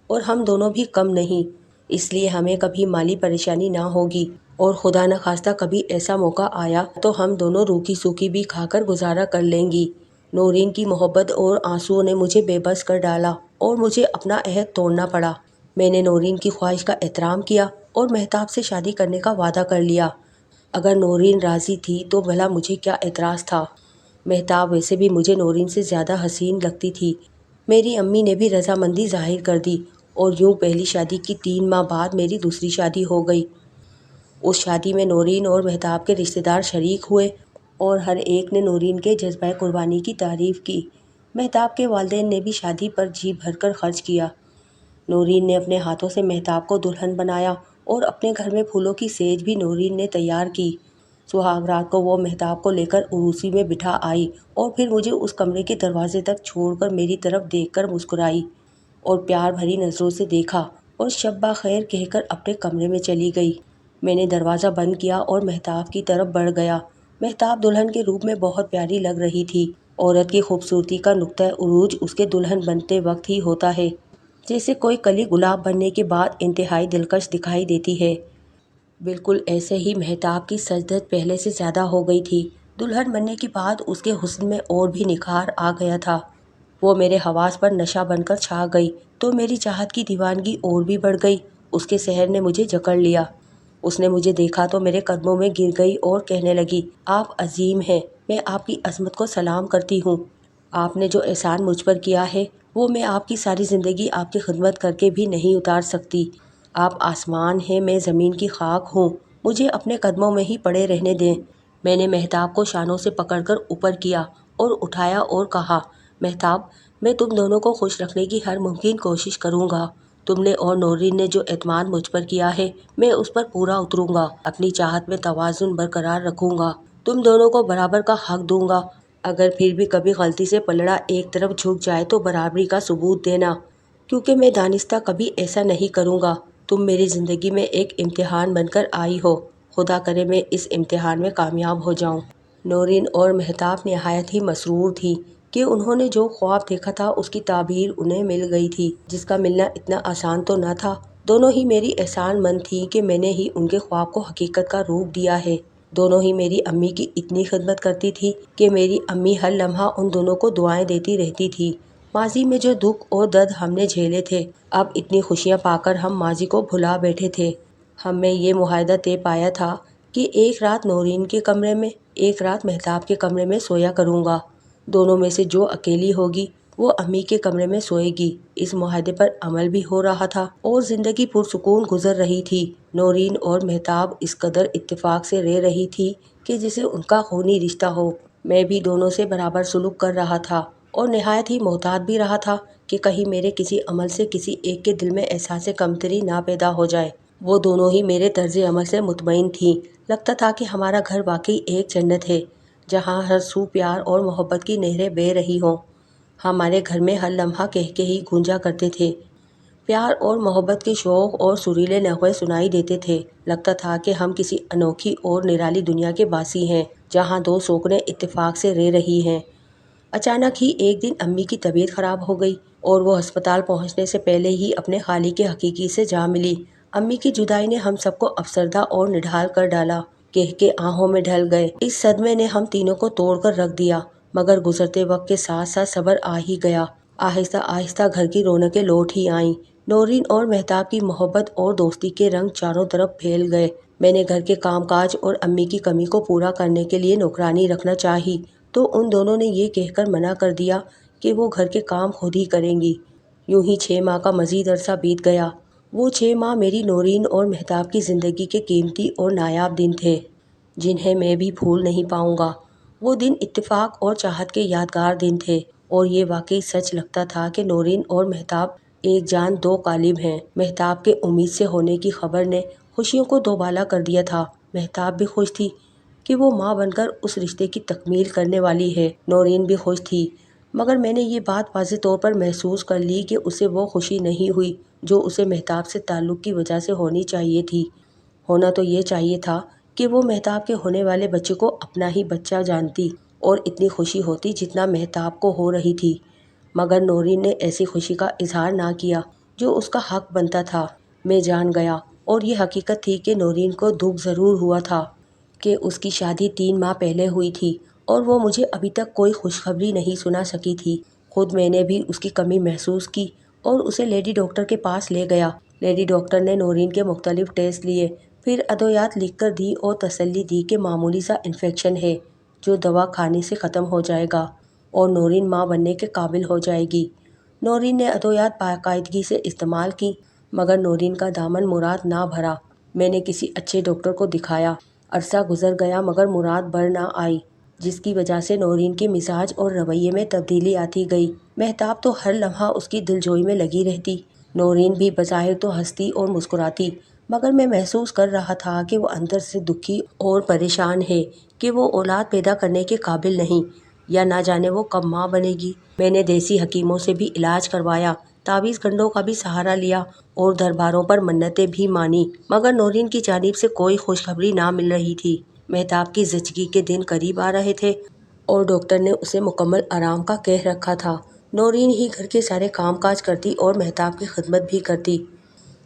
اور ہم دونوں بھی کم نہیں، اس لیے ہمیں کبھی مالی پریشانی نہ ہوگی، اور خدا نخواستہ کبھی ایسا موقع آیا تو ہم دونوں روکھی سوکھی بھی کھا کر گزارا کر لیں گی۔ نورین کی محبت اور آنسوؤں نے مجھے بے بس کر ڈالا اور مجھے اپنا عہد توڑنا پڑا۔ میں نے نورین کی خواہش کا احترام کیا اور مہتاب سے شادی کرنے کا وعدہ کر لیا۔ اگر نورین راضی تھی تو بھلا مجھے کیا اعتراض تھا؟ مہتاب ویسے بھی مجھے نورین سے زیادہ حسین لگتی تھی۔ میری امی نے بھی رضامندی ظاہر کر دی اور یوں پہلی شادی کی 3 ماہ بعد میری دوسری شادی ہو گئی۔ اس شادی میں نورین اور مہتاب کے رشتہ دار شریک ہوئے اور ہر ایک نے نورین کے جذبہ قربانی کی تعریف کی۔ مہتاب کے والدین نے بھی شادی پر جی بھر کر خرچ کیا۔ نورین نے اپنے ہاتھوں سے مہتاب کو دلہن بنایا اور اپنے گھر میں پھولوں کی سیج بھی نورین نے تیار کی۔ سہاگ رات کو وہ مہتاب کو لے کر عروسی میں بٹھا آئی اور پھر مجھے اس کمرے کے دروازے تک چھوڑ کر میری طرف دیکھ کر مسکرائی اور پیار بھری نظروں سے دیکھا اور شب بخیر کہہ کر اپنے کمرے میں چلی گئی۔ میں نے دروازہ بند کیا اور مہتاب کی طرف بڑھ گیا۔ مہتاب دلہن کے روپ میں بہت پیاری لگ رہی تھی۔ عورت کی خوبصورتی کا نقطہ عروج اس کے دلہن بنتے وقت ہی ہوتا ہے، جیسے کوئی کلی گلاب بننے کے بعد انتہائی دلکش دکھائی دیتی ہے۔ بالکل ایسے ہی مہتاب کی سجدت پہلے سے زیادہ ہو گئی تھی۔ دلہن بننے کے بعد اس کے حسن میں اور بھی نکھار آ گیا تھا۔ وہ میرے حواس پر نشہ بن کر چھا گئی تو میری چاہت کی دیوانگی اور بھی بڑھ گئی۔ اس کے سحر نے مجھے جکڑ لیا۔ اس نے مجھے دیکھا تو میرے قدموں میں گر گئی اور کہنے لگی، آپ عظیم ہیں، میں آپ کی عظمت کو سلام کرتی ہوں۔ آپ نے جو احسان مجھ پر کیا ہے وہ میں آپ کی ساری زندگی آپ کی خدمت کر کے بھی نہیں اتار سکتی۔ آپ آسمان ہیں، میں زمین کی خاک ہوں، مجھے اپنے قدموں میں ہی پڑے رہنے دیں۔ میں نے مہتاب کو شانوں سے پکڑ کر اوپر کیا اور اٹھایا اور کہا، مہتاب، میں تم دونوں کو خوش رکھنے کی ہر ممکن کوشش کروں گا۔ تم نے اور نورین نے جو اعتماد مجھ پر کیا ہے میں اس پر پورا اتروں گا، اپنی چاہت میں توازن برقرار رکھوں گا، تم دونوں کو برابر کا حق دوں گا۔ اگر پھر بھی کبھی غلطی سے پلڑا ایک طرف جھک جائے تو برابری کا ثبوت دینا، کیونکہ میں دانستہ کبھی ایسا نہیں کروں گا۔ تم میری زندگی میں ایک امتحان بن کر آئی ہو، خدا کرے میں اس امتحان میں کامیاب ہو جاؤں۔ نورین اور مہتاب نہایت ہی مسرور تھی کہ انہوں نے جو خواب دیکھا تھا اس کی تعبیر انہیں مل گئی تھی، جس کا ملنا اتنا آسان تو نہ تھا۔ دونوں ہی میری احسان مند تھیں کہ میں نے ہی ان کے خواب کو حقیقت کا روپ دیا ہے۔ دونوں ہی میری امی کی اتنی خدمت کرتی تھی کہ میری امی ہر لمحہ ان دونوں کو دعائیں دیتی رہتی تھی۔ ماضی میں جو دکھ اور درد ہم نے جھیلے تھے، اب اتنی خوشیاں پا کر ہم ماضی کو بھلا بیٹھے تھے۔ ہم میں یہ معاہدہ طے پایا تھا کہ ایک رات نورین کے کمرے میں، ایک رات مہتاب کے کمرے میں سویا کروں گا۔ دونوں میں سے جو اکیلی ہوگی وہ امی کے کمرے میں سوئے گی۔ اس معاہدے پر عمل بھی ہو رہا تھا اور زندگی پرسکون گزر رہی تھی۔ نورین اور مہتاب اس قدر اتفاق سے رہ رہی تھی کہ جیسے ان کا خونی رشتہ ہو۔ میں بھی دونوں سے برابر سلوک کر رہا تھا اور نہایت ہی محتاط بھی رہا تھا کہ کہیں میرے کسی عمل سے کسی ایک کے دل میں احساس کمتری نہ پیدا ہو جائے۔ وہ دونوں ہی میرے طرز عمل سے مطمئن تھیں۔ لگتا تھا کہ ہمارا گھر واقعی ایک جنت ہے جہاں ہر سو پیار اور محبت کی نہریں بہہ رہی ہوں۔ ہمارے گھر میں ہر لمحہ کہکے ہی گونجا کرتے تھے، پیار اور محبت کے شوق اور سریلے نغمے سنائی دیتے تھے۔ لگتا تھا کہ ہم کسی انوکھی اور نرالی دنیا کے باسی ہیں جہاں دو سوکھنے اتفاق سے رہ رہی ہیں۔ اچانک ہی ایک دن امی کی طبیعت خراب ہو گئی اور وہ ہسپتال پہنچنے سے پہلے ہی اپنے خالق حقیقی سے جا ملی۔ امی کی جدائی نے ہم سب کو افسردہ اور نڈھال کر ڈالا، کہکے آہوں میں ڈھل گئے۔ اس صدمے نے ہم تینوں کو توڑ کر رکھ دیا، مگر گزرتے وقت کے ساتھ ساتھ صبر آ ہی گیا۔ آہستہ آہستہ گھر کی رونقیں لوٹ ہی آئیں۔ نورین اور مہتاب کی محبت اور دوستی کے رنگ چاروں طرف پھیل گئے۔ میں نے گھر کے کام کاج اور امی کی کمی کو پورا کرنے کے لیے نوکرانی رکھنا چاہی تو ان دونوں نے یہ کہہ کر منع کر دیا کہ وہ گھر کے کام خود ہی کریں گی۔ یوں ہی 6 ماہ کا مزید عرصہ بیت گیا۔ وہ 6 ماہ میری نورین اور مہتاب کی زندگی کے قیمتی اور نایاب دن تھے، جنہیں میں بھی بھول نہیں پاؤں گا۔ وہ دن اتفاق اور چاہت کے یادگار دن تھے، اور یہ واقعی سچ لگتا تھا کہ نورین اور مہتاب ایک جان دو قالب ہیں۔ مہتاب کے امید سے ہونے کی خبر نے خوشیوں کو دوبالا کر دیا تھا۔ مہتاب بھی خوش تھی کہ وہ ماں بن کر اس رشتے کی تکمیل کرنے والی ہے۔ نورین بھی خوش تھی، مگر میں نے یہ بات واضح طور پر محسوس کر لی کہ اسے وہ خوشی نہیں ہوئی جو اسے مہتاب سے تعلق کی وجہ سے ہونی چاہیے تھی۔ ہونا تو یہ چاہیے تھا کہ وہ مہتاب کے ہونے والے بچے کو اپنا ہی بچہ جانتی اور اتنی خوشی ہوتی جتنا مہتاب کو ہو رہی تھی، مگر نورین نے ایسی خوشی کا اظہار نہ کیا جو اس کا حق بنتا تھا۔ میں جان گیا، اور یہ حقیقت تھی کہ نورین کو دکھ ضرور ہوا تھا کہ اس کی شادی 3 ماہ پہلے ہوئی تھی اور وہ مجھے ابھی تک کوئی خوشخبری نہیں سنا سکی تھی۔ خود میں نے بھی اس کی کمی محسوس کی اور اسے لیڈی ڈاکٹر کے پاس لے گیا۔ لیڈی ڈاکٹر نے نورین کے مختلف ٹیسٹ لیے، پھر ادویات لکھ کر دی اور تسلی دی کہ معمولی سا انفیکشن ہے جو دوا کھانے سے ختم ہو جائے گا اور نورین ماں بننے کے قابل ہو جائے گی۔ نورین نے ادویات باقاعدگی سے استعمال کی، مگر نورین کا دامن مراد نہ بھرا۔ میں نے کسی اچھے ڈاکٹر کو دکھایا، عرصہ گزر گیا مگر مراد بر نہ آئی، جس کی وجہ سے نورین کے مزاج اور رویے میں تبدیلی آتی گئی۔ مہتاب تو ہر لمحہ اس کی دلجوئی میں لگی رہتی۔ نورین بھی بظاہر تو ہنستی اور مسکراتی، مگر میں محسوس کر رہا تھا کہ وہ اندر سے دکھی اور پریشان ہے کہ وہ اولاد پیدا کرنے کے قابل نہیں، یا نہ جانے وہ کب ماں بنے گی۔ میں نے دیسی حکیموں سے بھی علاج کروایا، تعویذ گنڈوں کا بھی سہارا لیا اور درباروں پر منتیں بھی مانی، مگر نورین کی جانب سے کوئی خوشخبری نہ مل رہی تھی۔ مہتاب کی زچگی کے دن قریب آ رہے تھے اور ڈاکٹر نے اسے مکمل آرام کا کہہ رکھا تھا۔ نورین ہی گھر کے سارے کام کاج کرتی اور مہتاب کی خدمت بھی کرتی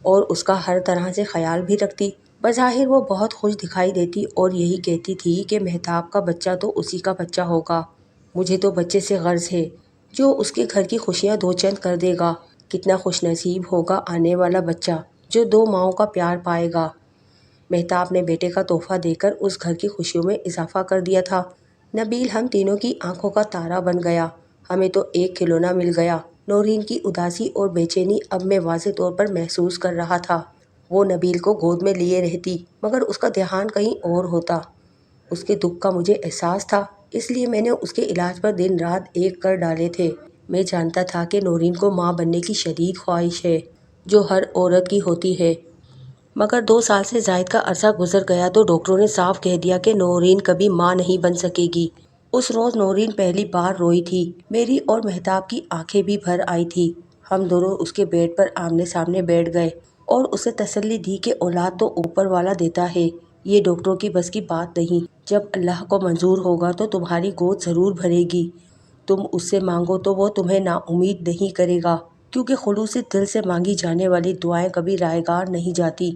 اور اس کا ہر طرح سے خیال بھی رکھتی۔ بظاہر وہ بہت خوش دکھائی دیتی اور یہی کہتی تھی کہ مہتاب کا بچہ تو اسی کا بچہ ہوگا۔ مجھے تو بچے سے غرض ہے جو اس کے گھر کی خوشیاں دو چند کر دے گا۔ کتنا خوش نصیب ہوگا آنے والا بچہ جو 2 ماؤں کا پیار پائے گا۔ مہتاب نے بیٹے کا تحفہ دے کر اس گھر کی خوشیوں میں اضافہ کر دیا تھا۔ نبیل ہم تینوں کی آنکھوں کا تارا بن گیا۔ ہمیں تو ایک کھلونا مل گیا۔ نورین کی اداسی اور بے چینی اب میں واضح طور پر محسوس کر رہا تھا۔ وہ نبیل کو گود میں لیے رہتی، مگر اس کا دھیان کہیں اور ہوتا۔ اس کے دکھ کا مجھے احساس تھا، اس لیے میں نے اس کے علاج پر دن رات ایک کر ڈالے تھے۔ میں جانتا تھا کہ نورین کو ماں بننے کی شدید خواہش ہے، جو ہر عورت کی ہوتی ہے، مگر 2 سال سے زائد کا عرصہ گزر گیا تو ڈاکٹروں نے صاف کہہ دیا کہ نورین کبھی ماں نہیں بن سکے گی۔ اس روز نورین پہلی بار روئی تھی۔ میری اور مہتاب کی آنکھیں بھی بھر آئی تھی۔ ہم دونوں اس کے بیڈ پر آمنے سامنے بیٹھ گئے اور اسے تسلی دی کہ اولاد تو اوپر والا دیتا ہے، یہ ڈاکٹروں کی بس کی بات نہیں۔ جب اللہ کو منظور ہوگا تو تمہاری گود ضرور بھرے گی۔ تم اس سے مانگو تو وہ تمہیں نا امید نہیں کرے گا، کیونکہ خلوص دل سے مانگی جانے والی دعائیں کبھی رائگار نہیں جاتی۔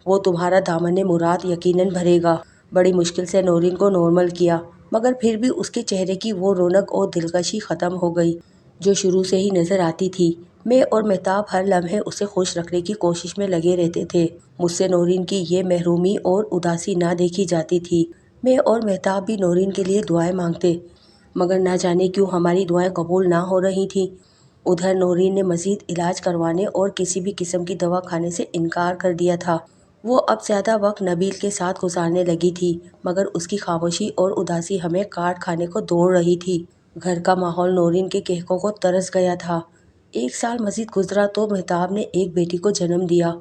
وہ تمہارا دامن مراد یقیناً بھرے گا۔ بڑی مشکل سے نورین کو نارمل کیا، مگر پھر بھی اس کے چہرے کی وہ رونق اور دلکشی ختم ہو گئی جو شروع سے ہی نظر آتی تھی۔ میں اور مہتاب ہر لمحے اسے خوش رکھنے کی کوشش میں لگے رہتے تھے۔ مجھ سے نورین کی یہ محرومی اور اداسی نہ دیکھی جاتی تھی۔ میں اور مہتاب بھی نورین کے لیے دعائیں مانگتے، مگر نہ جانے کیوں ہماری دعائیں قبول نہ ہو رہی تھیں۔ ادھر نورین نے مزید علاج کروانے اور کسی بھی قسم کی دوا کھانے سے انکار کر دیا تھا۔ وہ اب زیادہ وقت نبیل کے ساتھ گزارنے لگی تھی، مگر اس کی خاموشی اور اداسی ہمیں کاٹ کھانے کو دوڑ رہی تھی۔ گھر کا ماحول نورین کے کہکوں کو ترس گیا تھا۔ 1 سال مزید گزرا تو مہتاب نے ایک بیٹی کو جنم دیا۔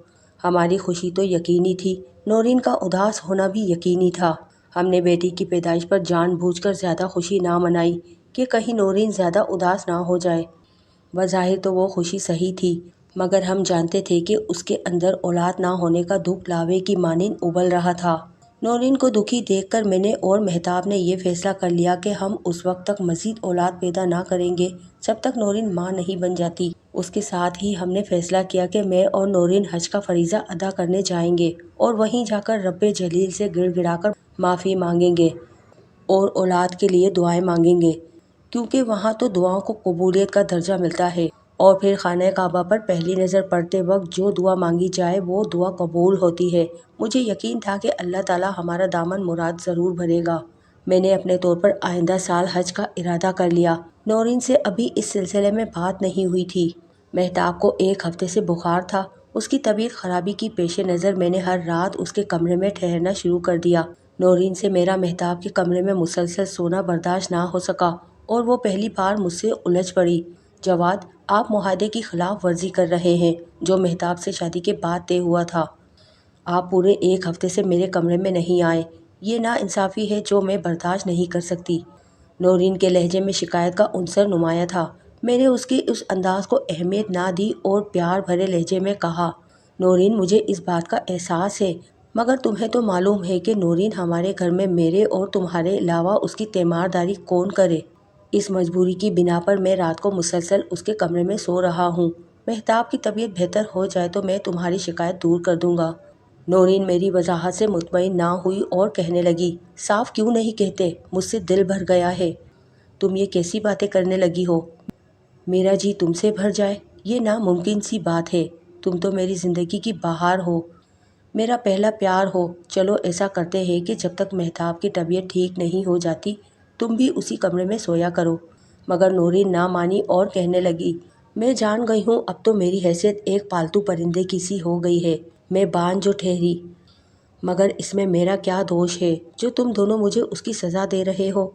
ہماری خوشی تو یقینی تھی، نورین کا اداس ہونا بھی یقینی تھا۔ ہم نے بیٹی کی پیدائش پر جان بوجھ کر زیادہ خوشی نہ منائی کہ کہیں نورین زیادہ اداس نہ ہو جائے۔ بظاہر تو وہ خوشی صحیح تھی، مگر ہم جانتے تھے کہ اس کے اندر اولاد نہ ہونے کا دکھ لاوے کی مانند ابل رہا تھا۔ نورین کو دکھی دیکھ کر میں نے اور مہتاب نے یہ فیصلہ کر لیا کہ ہم اس وقت تک مزید اولاد پیدا نہ کریں گے جب تک نورین ماں نہیں بن جاتی۔ اس کے ساتھ ہی ہم نے فیصلہ کیا کہ میں اور نورین حج کا فریضہ ادا کرنے جائیں گے اور وہیں جا کر رب جلیل سے گڑ گڑا کر معافی مانگیں گے اور اولاد کے لیے دعائیں مانگیں گے، کیونکہ وہاں تو دعاؤں کو قبولیت کا درجہ ملتا ہے۔ اور پھر خانہ کعبہ پر پہلی نظر پڑتے وقت جو دعا مانگی جائے وہ دعا قبول ہوتی ہے۔ مجھے یقین تھا کہ اللہ تعالیٰ ہمارا دامن مراد ضرور بھرے گا۔ میں نے اپنے طور پر آئندہ سال حج کا ارادہ کر لیا۔ نورین سے ابھی اس سلسلے میں بات نہیں ہوئی تھی۔ مہتاب کو 1 ہفتے سے بخار تھا۔ اس کی طبیعت خرابی کی پیش نظر میں نے ہر رات اس کے کمرے میں ٹھہرنا شروع کر دیا۔ نورین سے میرا مہتاب کے کمرے میں مسلسل سونا برداشت نہ ہو سکا اور وہ پہلی بار مجھ سے الجھ پڑی۔ جواد، آپ معاہدے کی خلاف ورزی کر رہے ہیں جو مہتاب سے شادی کے بعد طے ہوا تھا۔ آپ پورے 1 ہفتے سے میرے کمرے میں نہیں آئے۔ یہ ناانصافی ہے جو میں برداشت نہیں کر سکتی۔ نورین کے لہجے میں شکایت کا عنصر نمایاں تھا۔ میں نے اس کے اس انداز کو اہمیت نہ دی اور پیار بھرے لہجے میں کہا، نورین، مجھے اس بات کا احساس ہے، مگر تمہیں تو معلوم ہے کہ نورین ہمارے گھر میں میرے اور تمہارے علاوہ اس کی تیمارداری کون کرے؟ اس مجبوری کی بنا پر میں رات کو مسلسل اس کے کمرے میں سو رہا ہوں۔ مہتاب کی طبیعت بہتر ہو جائے تو میں تمہاری شکایت دور کر دوں گا۔ نورین میری وضاحت سے مطمئن نہ ہوئی اور کہنے لگی، صاف کیوں نہیں کہتے؟ مجھ سے دل بھر گیا ہے۔ تم یہ کیسی باتیں کرنے لگی ہو؟ میرا جی تم سے بھر جائے؟ یہ ناممکن سی بات ہے۔ تم تو میری زندگی کی بہار ہو، میرا پہلا پیار ہو۔ چلو ایسا کرتے ہیں کہ جب تک مہتاب کی طبیعت ٹھیک نہیں ہو جاتی تم بھی اسی کمرے میں سویا کرو۔ مگر نورین نہ مانی اور کہنے لگی، میں جان گئی ہوں اب تو میری حیثیت ایک پالتو پرندے کی سی ہو گئی ہے۔ میں بان جو ٹھہری، مگر اس میں میرا کیا دوش ہے جو تم دونوں مجھے اس کی سزا دے رہے ہو؟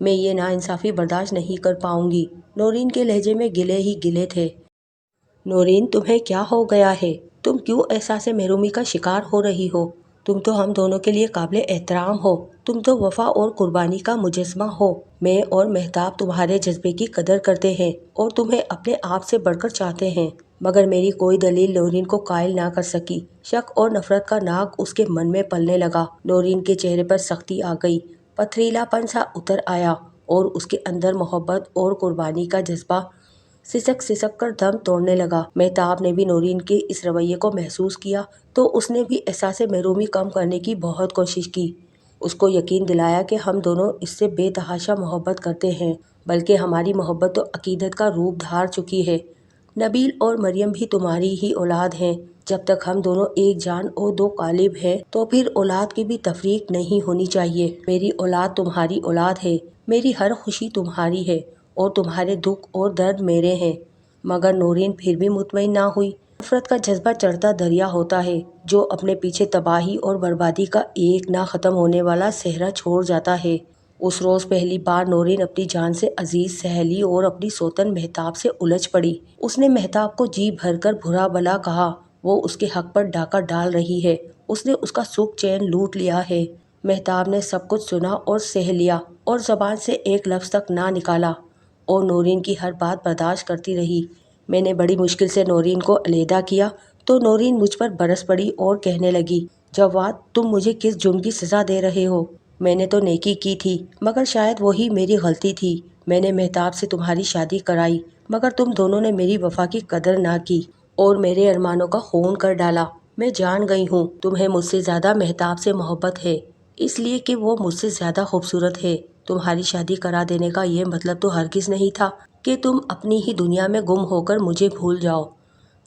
میں یہ ناانصافی برداشت نہیں کر پاؤں گی۔ نورین کے لہجے میں گلے ہی گلے تھے۔ نورین، تمہیں کیا ہو گیا ہے؟ تم کیوں احساس محرومی کا شکار ہو رہی ہو؟ تم تو ہم دونوں کے لیے قابل احترام ہو۔ تم تو وفا اور قربانی کا مجسمہ ہو۔ میں اور مہتاب تمہارے جذبے کی قدر کرتے ہیں اور تمہیں اپنے آپ سے بڑھ کر چاہتے ہیں، مگر میری کوئی دلیل نورین کو قائل نہ کر سکی۔ شک اور نفرت کا ناگ اس کے من میں پلنے لگا۔ نورین کے چہرے پر سختی آ گئی، پتھریلا پن سا اتر آیا اور اس کے اندر محبت اور قربانی کا جذبہ سسک سسک کر دم توڑنے لگا۔ مہتاب نے بھی نورین کے اس رویے کو محسوس کیا تو اس نے بھی احساس محرومی کم کرنے کی بہت کوشش کی۔ اس کو یقین دلایا کہ ہم دونوں اس سے بے تحاشا محبت کرتے ہیں، بلکہ ہماری محبت تو عقیدت کا روپ دھار چکی ہے۔ نبیل اور مریم بھی تمہاری ہی اولاد ہیں۔ جب تک ہم دونوں ایک جان اور 2 قالب ہیں تو پھر اولاد کی بھی تفریق نہیں ہونی چاہیے۔ میری اولاد تمہاری اولاد ہے، میری ہر خوشی تمہاری ہے اور تمہارے دکھ اور درد میرے ہیں۔ مگر نورین پھر بھی مطمئن نہ ہوئی۔ نفرت کا جذبہ چڑھتا دریا ہوتا ہے جو اپنے پیچھے تباہی اور بربادی کا ایک نہ ختم ہونے والا صحرا چھوڑ جاتا ہے۔ اس روز پہلی بار نورین اپنی جان سے عزیز سہیلی اور اپنی سوتن مہتاب سے الجھ پڑی۔ اس نے مہتاب کو جی بھر کر برا بھلا کہا، وہ اس کے حق پر ڈاکہ ڈال رہی ہے، اس نے اس کا سکھ چین لوٹ لیا ہے۔ مہتاب نے سب کچھ سنا اور سہ لیا اور زبان سے ایک لفظ تک نہ نکالا اور نورین کی ہر بات برداشت کرتی رہی۔ میں نے بڑی مشکل سے نورین کو علیحدہ کیا تو نورین مجھ پر برس پڑی اور کہنے لگی، جواد، تم مجھے کس جرم کی سزا دے رہے ہو؟ میں نے تو نیکی کی تھی، مگر شاید وہی میری غلطی تھی۔ میں نے مہتاب سے تمہاری شادی کرائی، مگر تم دونوں نے میری وفا کی قدر نہ کی اور میرے ارمانوں کا خون کر ڈالا۔ میں جان گئی ہوں تمہیں مجھ سے زیادہ مہتاب سے محبت ہے، اس لیے کہ وہ مجھ سے زیادہ خوبصورت ہے۔ تمہاری شادی کرا دینے کا یہ مطلب تو ہرگز نہیں تھا کہ تم اپنی ہی دنیا میں گم ہو کر مجھے بھول جاؤ۔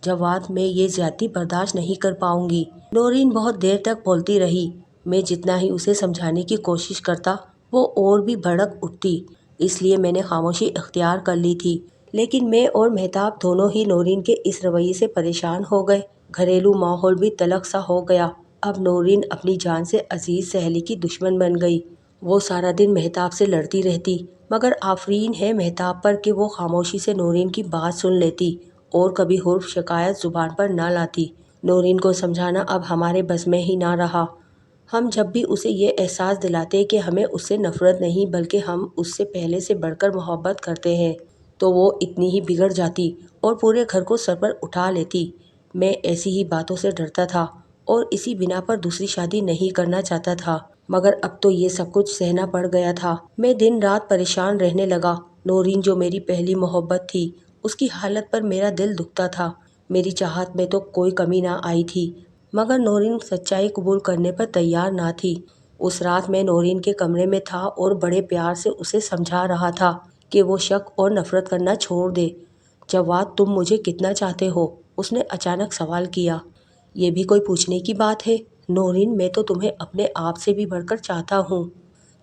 جواد، میں یہ زیادتی برداشت نہیں کر پاؤں گی۔ نورین بہت دیر تک بولتی رہی۔ میں جتنا ہی اسے سمجھانے کی کوشش کرتا وہ اور بھی بھڑک اٹھتی، اس لیے میں نے خاموشی اختیار کر لی تھی۔ لیکن میں اور مہتاب دونوں ہی نورین کے اس رویے سے پریشان ہو گئے۔ گھریلو ماحول بھی تلخ سا ہو گیا۔ اب نورین اپنی جان سے عزیز سہیلی کی دشمن بن گئی۔ وہ سارا دن مہتاب سے لڑتی رہتی، مگر آفرین ہے مہتاب پر کہ وہ خاموشی سے نورین کی بات سن لیتی اور کبھی حرف شکایت زبان پر نہ لاتی۔ نورین کو سمجھانا اب ہمارے بس میں ہی نہ رہا۔ ہم جب بھی اسے یہ احساس دلاتے کہ ہمیں اس سے نفرت نہیں بلکہ ہم اس سے پہلے سے بڑھ کر محبت کرتے ہیں تو وہ اتنی ہی بگڑ جاتی اور پورے گھر کو سر پر اٹھا لیتی۔ میں ایسی ہی باتوں سے ڈرتا تھا اور اسی بنا پر دوسری شادی نہیں کرنا چاہتا تھا، مگر اب تو یہ سب کچھ سہنا پڑ گیا تھا۔ میں دن رات پریشان رہنے لگا۔ نورین جو میری پہلی محبت تھی، اس کی حالت پر میرا دل دکھتا تھا۔ میری چاہت میں تو کوئی کمی نہ آئی تھی، مگر نورین سچائی قبول کرنے پر تیار نہ تھی۔ اس رات میں نورین کے کمرے میں تھا اور بڑے پیار سے اسے سمجھا رہا تھا کہ وہ شک اور نفرت کرنا چھوڑ دے۔ جواد تم مجھے کتنا چاہتے ہو؟ اس نے اچانک سوال کیا۔ یہ بھی کوئی پوچھنے کی بات ہے؟ نورین میں تو تمہیں اپنے آپ سے بھی بڑھ کر چاہتا ہوں۔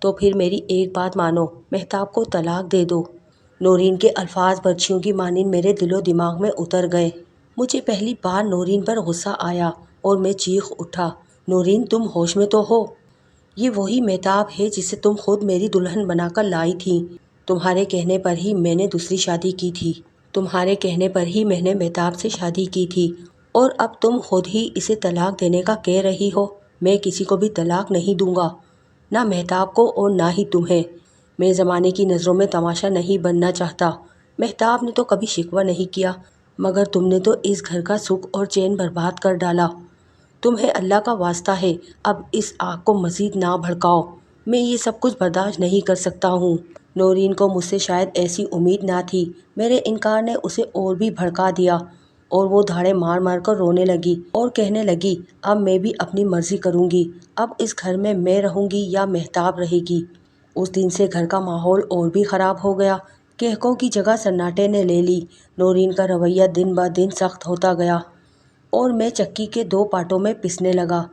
تو پھر میری ایک بات مانو، مہتاب کو طلاق دے دو۔ نورین کے الفاظ برچھیوں کی مانند میرے دل و دماغ میں اتر گئے۔ مجھے پہلی بار نورین پر غصہ آیا اور میں چیخ اٹھا، نورین تم ہوش میں تو ہو؟ یہ وہی مہتاب ہے جسے تم خود میری دلہن بنا کر لائی تھی۔ تمہارے کہنے پر ہی میں نے دوسری شادی کی تھی۔ تمہارے کہنے پر ہی میں نے مہتاب سے شادی کی تھی، اور اب تم خود ہی اسے طلاق دینے کا کہہ رہی ہو۔ میں کسی کو بھی طلاق نہیں دوں گا، نہ مہتاب کو اور نہ ہی تمہیں۔ میں زمانے کی نظروں میں تماشا نہیں بننا چاہتا۔ مہتاب نے تو کبھی شکوہ نہیں کیا، مگر تم نے تو اس گھر کا سکھ اور چین برباد کر ڈالا۔ تمہیں اللہ کا واسطہ ہے اب اس آگ کو مزید نہ بھڑکاؤ۔ میں یہ سب کچھ برداشت نہیں کر سکتا ہوں۔ نورین کو مجھ سے شاید ایسی امید نہ تھی۔ میرے انکار نے اسے اور بھی بھڑکا دیا، اور وہ دھاڑے مار مار کر رونے لگی اور کہنے لگی، اب میں بھی اپنی مرضی کروں گی۔ اب اس گھر میں رہوں گی یا مہتاب رہے گی۔ اس دن سے گھر کا ماحول اور بھی خراب ہو گیا۔ کہکوں کی جگہ سناٹے نے لے لی۔ نورین کا رویہ دن بہ دن سخت ہوتا گیا، اور میں چکی کے دو پارٹوں میں پسنے لگا۔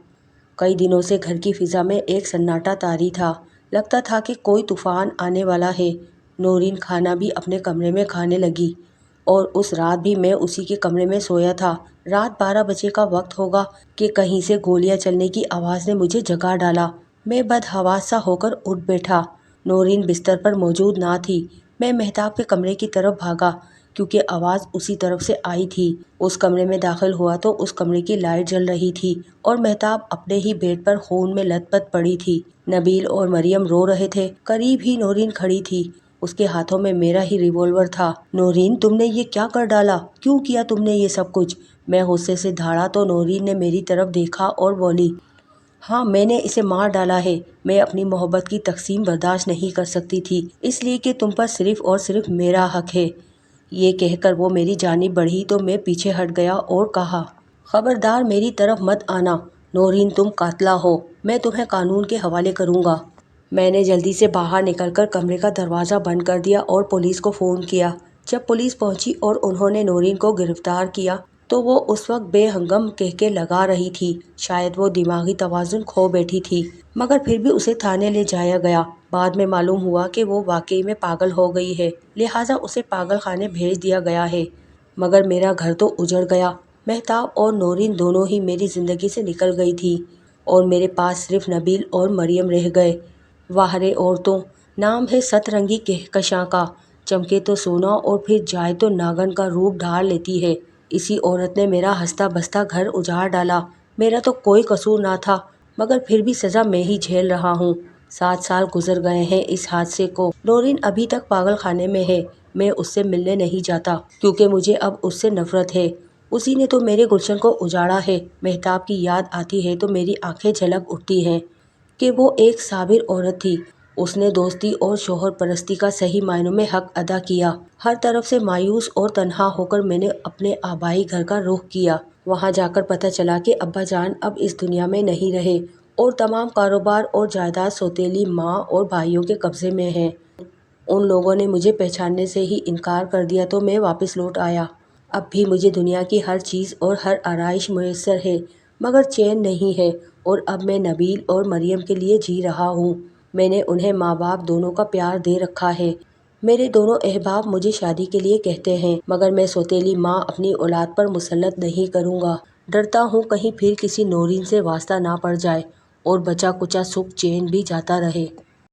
کئی دنوں سے گھر کی فضا میں ایک سناٹا طاری تھا۔ لگتا تھا کہ کوئی طوفان آنے والا ہے۔ نورین کھانا بھی اپنے کمرے میں کھانے لگی، اور اس رات بھی میں اسی کے کمرے میں سویا تھا۔ رات 12 بجے کا وقت ہوگا کہ کہیں سے گولیاں چلنے کی آواز نے مجھے جگا ڈالا۔ میں بدحواس سا ہو کر اٹھ بیٹھا۔ نورین بستر پر موجود نہ تھی۔ میں مہتاب کے کمرے کی طرف بھاگا، کیونکہ آواز اسی طرف سے آئی تھی۔ اس کمرے میں داخل ہوا تو اس کمرے کی لائٹ جل رہی تھی، اور مہتاب اپنے ہی بیڈ پر خون میں لت پت پڑی تھی۔ نبیل اور مریم رو رہے تھے۔ قریب ہی نورین کھڑی تھی۔ اس کے ہاتھوں میں میرا ہی ریوالور تھا۔ نورین تم نے یہ کیا کر ڈالا؟ کیوں کیا تم نے یہ سب کچھ؟ میں غصے سے دھاڑا تو نورین نے میری طرف دیکھا اور بولی، ہاں میں نے اسے مار ڈالا ہے۔ میں اپنی محبت کی تقسیم برداشت نہیں کر سکتی تھی، اس لیے کہ تم پر صرف اور صرف میرا حق ہے۔ یہ کہہ کر وہ میری جانب بڑھی تو میں پیچھے ہٹ گیا اور کہا، خبردار میری طرف مت آنا۔ نورین تم قاتلہ ہو، میں تمہیں قانون کے حوالے کروں گا۔ میں نے جلدی سے باہر نکل کر کمرے کا دروازہ بند کر دیا اور پولیس کو فون کیا۔ جب پولیس پہنچی اور انہوں نے نورین کو گرفتار کیا تو وہ اس وقت بے ہنگم کہکے لگا رہی تھی۔ شاید وہ دماغی توازن کھو بیٹھی تھی، مگر پھر بھی اسے تھانے لے جایا گیا۔ بعد میں معلوم ہوا کہ وہ واقعی میں پاگل ہو گئی ہے، لہٰذا اسے پاگل خانے بھیج دیا گیا ہے۔ مگر میرا گھر تو اجڑ گیا۔ مہتاب اور نورین دونوں ہی میری زندگی سے نکل گئی تھی، اور میرے پاس صرف نبیل اور مریم رہ گئے۔ واہ رے عورتوں، نام ہے سترنگی کہکشاں کا، چمکے تو سونا اور پھر جائے تو ناگن کا روپ ڈھار لیتی ہے۔ اسی عورت نے میرا ہنستا بستا گھر اجاڑ ڈالا۔ میرا تو کوئی قصور نہ تھا، مگر پھر بھی سزا میں ہی جھیل رہا ہوں۔ 7 سال گزر گئے ہیں اس حادثے کو۔ نورین ابھی تک پاگل خانے میں ہے۔ میں اس سے ملنے نہیں جاتا، کیونکہ مجھے اب اس سے نفرت ہے۔ اسی نے تو میرے گلشن کو اجاڑا ہے۔ مہتاب کی یاد آتی ہے تو میری آنکھیں جھلک اٹھتی ہیں کہ وہ ایک صابر عورت تھی۔ اس نے دوستی اور شوہر پرستی کا صحیح معنوں میں حق ادا کیا۔ ہر طرف سے مایوس اور تنہا ہو کر میں نے اپنے آبائی گھر کا رخ کیا۔ وہاں جا کر پتہ چلا کہ ابا جان اب اس دنیا میں نہیں رہے، اور تمام کاروبار اور جائیداد سوتیلی ماں اور بھائیوں کے قبضے میں ہے۔ ان لوگوں نے مجھے پہچاننے سے ہی انکار کر دیا تو میں واپس لوٹ آیا۔ اب بھی مجھے دنیا کی ہر چیز اور ہر آرائش میسر ہے، مگر چین نہیں ہے، اور اب میں نبیل اور مریم کے لیے جی رہا ہوں۔ میں نے انہیں ماں باپ دونوں کا پیار دے رکھا ہے۔ میرے دونوں احباب مجھے شادی کے لیے کہتے ہیں، مگر میں سوتیلی ماں اپنی اولاد پر مسلط نہیں کروں گا۔ ڈرتا ہوں کہیں پھر کسی نورین سے واسطہ نہ پڑ جائے، اور بچا کچا سکھ چین بھی جاتا رہے۔